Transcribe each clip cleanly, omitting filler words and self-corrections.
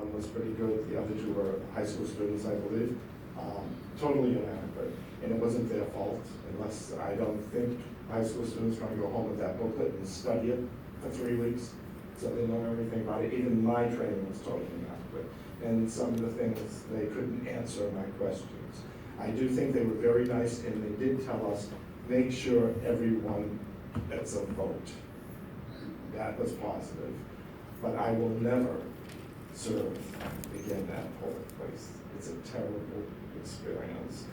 one was pretty good, the other two were high school students, I believe. Totally inadequate, and it wasn't their fault, unless, I don't think high school students want to go home with that booklet and study it for 3 weeks, so they know everything about it. Even my training was totally inadequate, and some of the things, they couldn't answer my questions. I do think they were very nice, and they did tell us, make sure everyone gets a vote. That was positive, but I will never serve again that polling place. It's a terrible experience,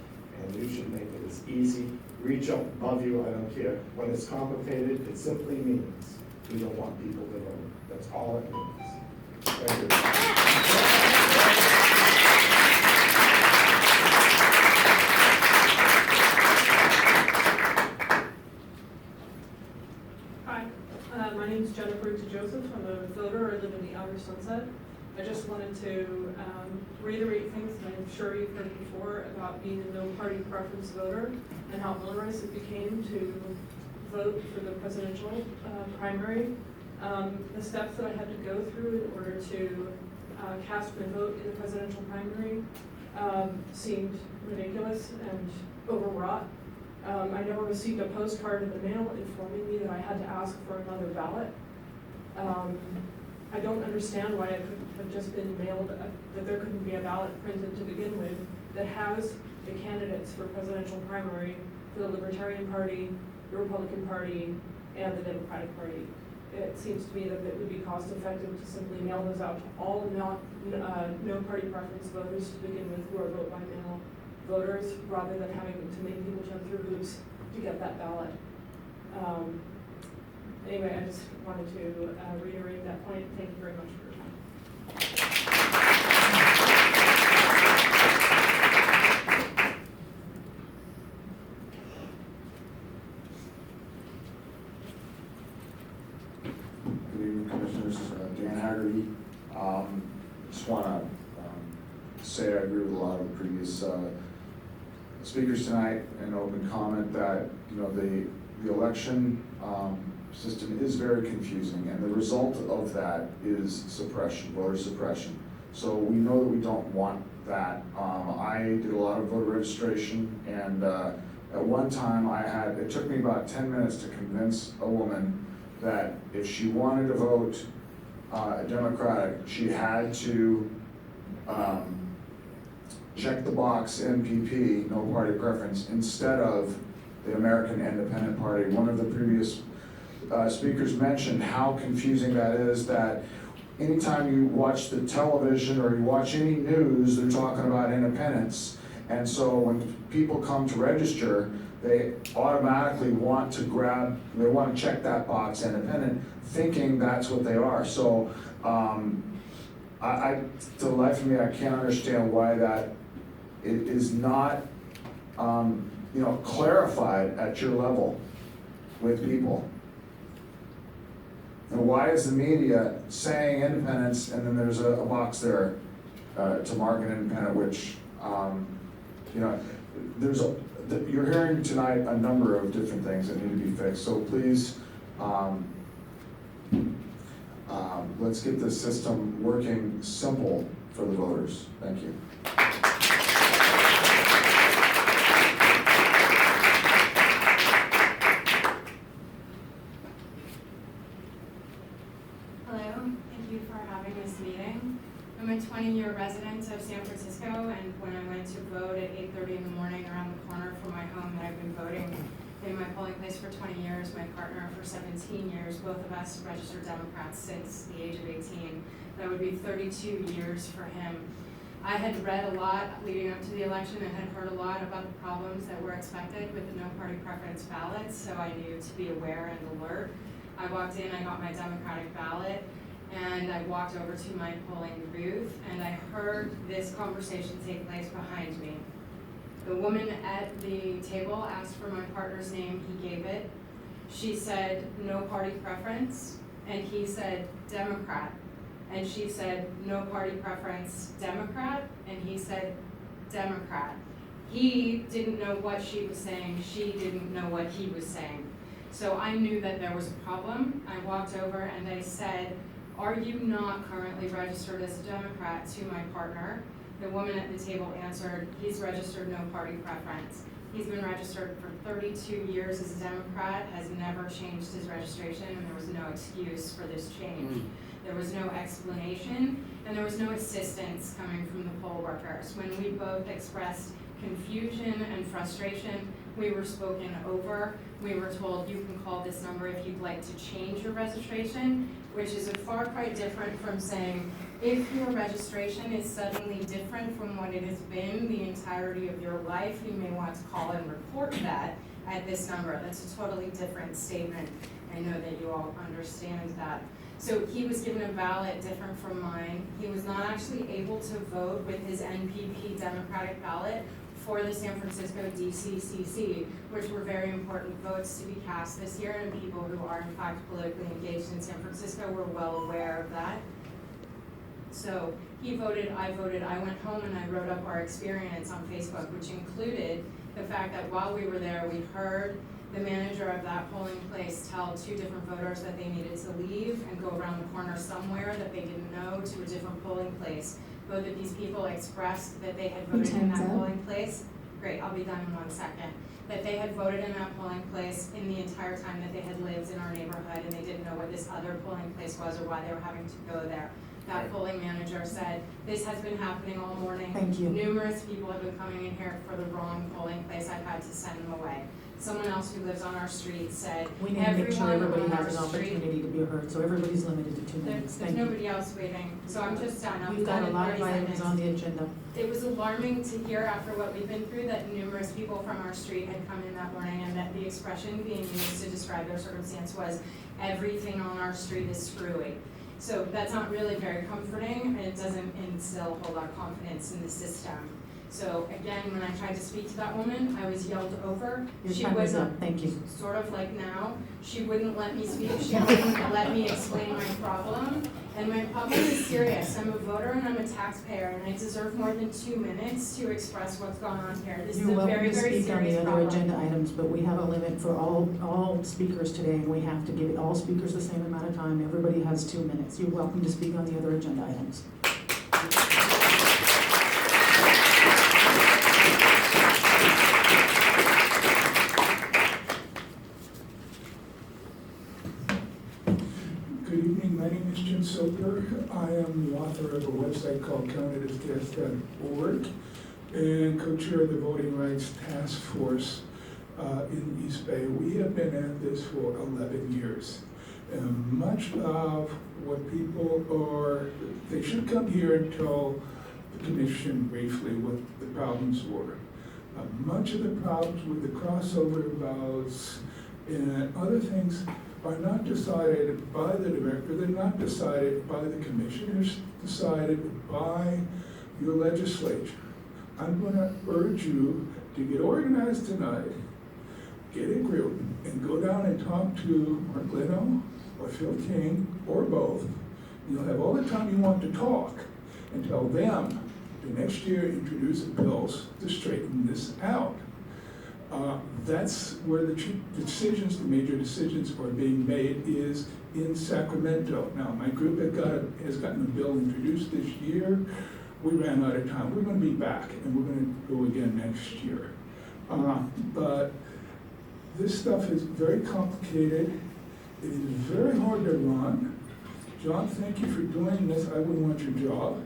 and you should make it as easy. Reach up above you, I don't care. When it's complicated, it simply means we don't want people to vote. That's all it means. Thank you. Hi, my name is Jennifer Joseph. I'm a voter. I live in the Outer Sunset. I just wanted to reiterate things that I'm sure you've heard before about being a no-party preference voter and how onerous it became to vote for the presidential primary. The steps that I had to go through in order to cast my vote in the presidential primary seemed ridiculous and overwrought. I never received a postcard in the mail informing me that I had to ask for another ballot. I don't understand why it couldn't have just been mailed, that there couldn't be a ballot printed to begin with that has the candidates for presidential primary for the Libertarian Party, the Republican Party, and the Democratic Party. It seems to me that it would be cost effective to simply mail those out to all no party preference voters to begin with, who are vote by mail voters, rather than having to make people jump through hoops to get that ballot. Anyway, I just wanted to reiterate that point. Thank you very much for your time. Good evening, Commissioners. Dan Haggerty. Just want to say I agree with a lot of the previous speakers tonight and open comment that the election system is very confusing, and the result of that is suppression, voter suppression. So we know that we don't want that. I did a lot of voter registration, and at one time it took me about 10 minutes to convince a woman that if she wanted to vote Democratic, she had to check the box NPP, no party preference, instead of the American Independent Party. One of the previous speakers mentioned how confusing that is, that anytime you watch the television or you watch any news, they're talking about independence. And so when people come to register, they automatically want to check that box, independent, thinking that's what they are. So to the life of me, I can't understand why that it is not clarified at your level with people. And why is the media saying independence and then there's a box there to mark an independent, which you're hearing tonight a number of different things that need to be fixed. So please, let's get this system working simple for the voters. Thank you. I'm a 20-year resident of San Francisco, and when I went to vote at 8:30 in the morning around the corner from my home that I've been voting in my polling place for 20 years, my partner for 17 years, both of us registered Democrats since the age of 18. That would be 32 years for him. I had read a lot leading up to the election and had heard a lot about the problems that were expected with the no-party preference ballots, so I knew to be aware and alert. I walked in, I got my Democratic ballot, and I walked over to my polling booth, and I heard this conversation take place behind me. The woman at the table asked for my partner's name. He gave it. She said, no party preference, and he said, Democrat. And she said, no party preference, Democrat, and he said, Democrat. He didn't know what she was saying. She didn't know what he was saying. So I knew that there was a problem. I walked over and I said, are you not currently registered as a Democrat, to my partner? The woman at the table answered, he's registered, no party preference. He's been registered for 32 years as a Democrat, has never changed his registration, and there was no excuse for this change. There was no explanation, and there was no assistance coming from the poll workers. When we both expressed confusion and frustration, we were spoken over. We were told, you can call this number if you'd like to change your registration, which is a far cry different from saying, if your registration is suddenly different from what it has been the entirety of your life, you may want to call and report that at this number. That's a totally different statement. I know that you all understand that. So he was given a ballot different from mine. He was not actually able to vote with his NPP Democratic ballot for the San Francisco DCCC, which were very important votes to be cast this year, and people who are in fact politically engaged in San Francisco were well aware of that. So he voted, I went home and I wrote up our experience on Facebook, which included the fact that while we were there, we heard the manager of that polling place tell 2 different voters that they needed to leave and go around the corner somewhere that they didn't know to a different polling place. Both of these people expressed that they had voted in that polling place. Great, I'll be done in 1 second. That they had voted in that polling place in the entire time that they had lived in our neighborhood, and they didn't know what this other polling place was or why they were having to go there. That polling manager said, this has been happening all morning. Thank you. Numerous people have been coming in here for the wrong polling place. I've had to send them away. Someone else who lives on our street said, We need to make sure everyone everybody on has an our street, opportunity to be heard, so everybody's limited to 2 minutes. there's Thank you. nobody else waiting, so I'm just done. I'm We've got done a in lot of 30 items seconds. on the agenda. It was alarming to hear after what we've been through that numerous people from our street had come in that morning, and that the expression being used to describe their circumstance was, everything on our street is screwy. So that's not really very comforting, and it doesn't instill a whole lot of confidence in the system. So again, when I tried to speak to that woman, I was yelled over. Your She time is wouldn't- up. Thank you. Sort of like now, she wouldn't let me speak, she wouldn't let me explain my problem. And my problem is serious. I'm a voter and I'm a taxpayer, and I deserve more than 2 minutes to express what's going on here. This is You're a welcome very, to very speak on the serious other problem. agenda items, but we have a limit for all speakers today, and we have to give all speakers the same amount of time. Everybody has 2 minutes. You're welcome to speak on the other agenda items. Good evening, my name is Jim Soper. I am the author of a website called CountedaSDeath.org and co-chair of the Voting Rights Task Force in East Bay. We have been at this for 11 years. And much of what people are, they should come here and tell the commission briefly what the problems were. Much of the problems with the crossover votes and other things are not decided by the director, they're not decided by the commissioners, decided by your legislature. I'm gonna urge you to get organized tonight, get a group, and go down and talk to Mark Leno or Phil King, or both. You'll have all the time you want to talk, and tell them to next year introduce bills to straighten this out. That's where the decisions, the major decisions are being made, is in Sacramento. Now, my group has gotten a bill introduced this year. We ran out of time. We're going to be back, and we're going to go again next year. But this stuff is very complicated. It is very hard to run. John, thank you for doing this. I wouldn't want your job.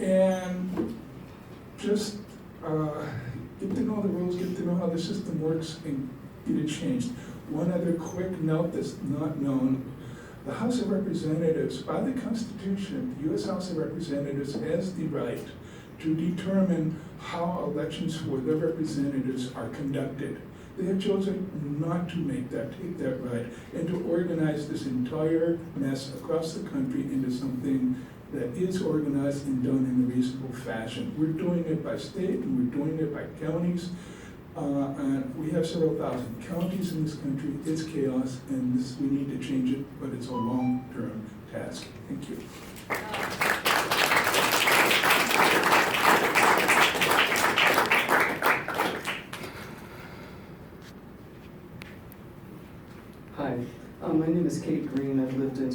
And just get to know the rules, get to know how the system works, and get it changed. One other quick note that's not known. The House of Representatives, by the Constitution, the U.S. House of Representatives has the right to determine how elections for their representatives are conducted. They have chosen not to take that right, and to organize this entire mess across the country into something that is organized and done in a reasonable fashion. We're doing it by state, and we're doing it by counties. And we have several thousand counties in this country. It's chaos, and we need to change it, but it's a long-term task. Thank you. Hi, my name is Kate Green. I've lived in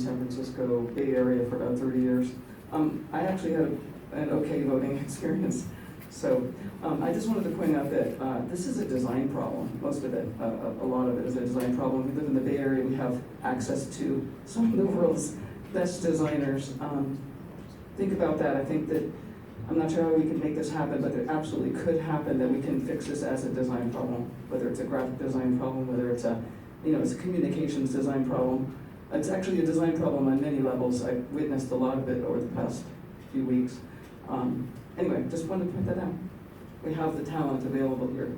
Francisco Bay Area for about 30 years. I actually had an okay voting experience. So I just wanted to point out that this is a design problem, most of it. A lot of it is a design problem. We live in the Bay Area, we have access to some of the world's best designers. Think about that. I think that, I'm not sure how we can make this happen, but it absolutely could happen that we can fix this as a design problem, whether it's a graphic design problem, whether it's a, it's a communications design problem. It's actually a design problem on many levels. I've witnessed a lot of it over the past few weeks. Anyway, just wanted to point that out. We have the talent available here,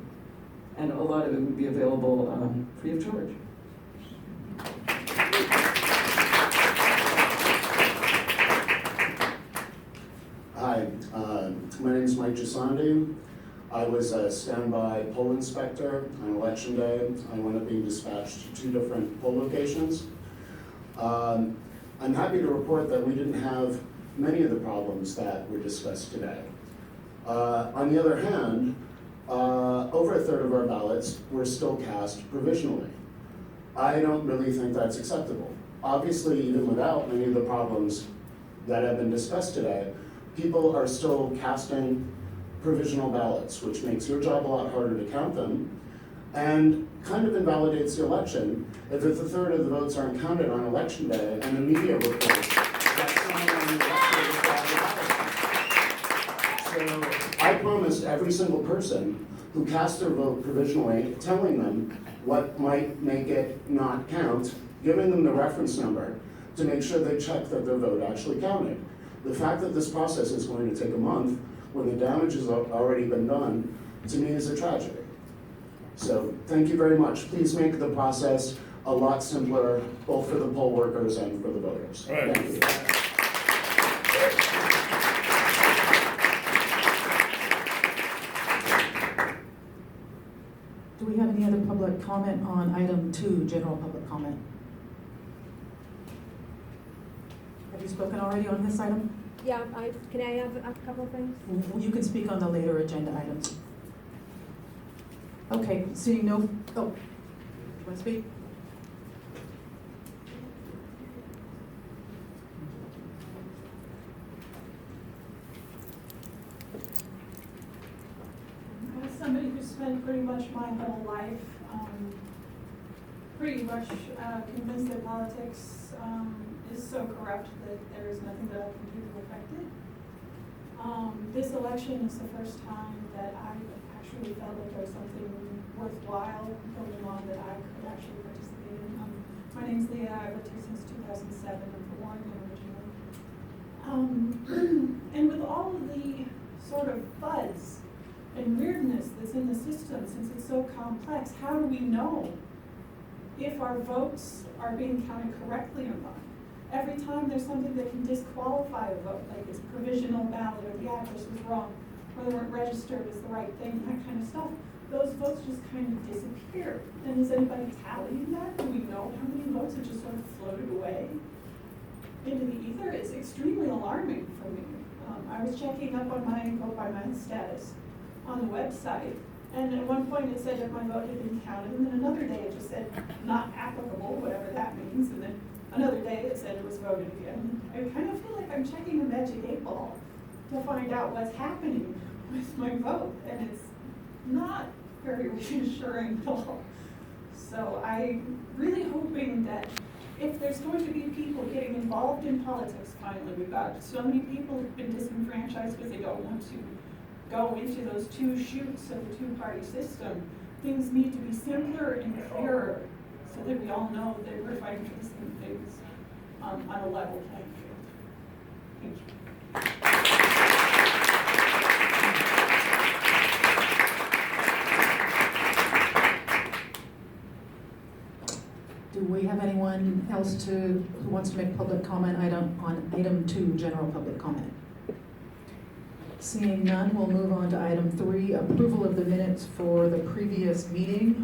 and a lot of it would be available free of charge. Hi, my name is Mike Gisandi. I was a standby poll inspector on election day. I wound up being dispatched to 2 different poll locations. I'm happy to report that we didn't have many of the problems that were discussed today. On the other hand, over a third of our ballots were still cast provisionally. I don't really think that's acceptable. Obviously, even without many of the problems that have been discussed today, people are still casting provisional ballots, which makes your job a lot harder to count them, and kind of invalidates the election if a third of the votes aren't counted on election day and the media reports that someone on the election was So I promised every single person who cast their vote provisionally, telling them what might make it not count, giving them the reference number to make sure they check that their vote actually counted. The fact that this process is going to take a month when the damage has already been done, to me is a tragedy. So thank you very much. Please make the process a lot simpler, both for the poll workers and for the voters. Right. Thank you. Do we have any other public comment on item 2, general public comment? Have you spoken already on this item? Yeah, can I have a couple things? You can speak on the later agenda items. Okay, seeing no, do you want to speak? As somebody who spent pretty much my whole life, pretty much convinced that politics is so corrupt that there is nothing that I can do to affect it. This election is the first time that I actually felt like there was something worthwhile going on that I could actually participate in. My name's Leah, I've lived here since 2007, I'm from Oregon originally. And with all of the sort of fuzz and weirdness that's in the system, since it's so complex, how do we know if our votes are being counted correctly or not? Every time there's something that can disqualify a vote, like it's provisional ballot or the address was wrong, or they weren't registered as the right thing, that kind of stuff, those votes just kind of disappear. And is anybody tallying that? Do we know how many votes have just sort of floated away into the ether? It's extremely alarming for me. I was checking up on my vote by mail status on the website, and at one point it said that my vote had been counted, and then another day it just said not applicable, whatever that means, and then another day it said it was voted again. I kind of feel like I'm checking a magic 8-ball to find out what's happening with my vote, and it's not very reassuring at all. So I'm really hoping that if there's going to be people getting involved in politics finally, we've got so many people who've been disenfranchised because they don't want to go into those 2 shoots of the 2-party system. Things need to be simpler and clearer so that we all know that we're fighting for the same things on a level playing field. Thank you. Do we have anyone else who wants to make public comment on item 2, general public comment? Seeing none, we'll move on to item 3, approval of the minutes for the previous meeting.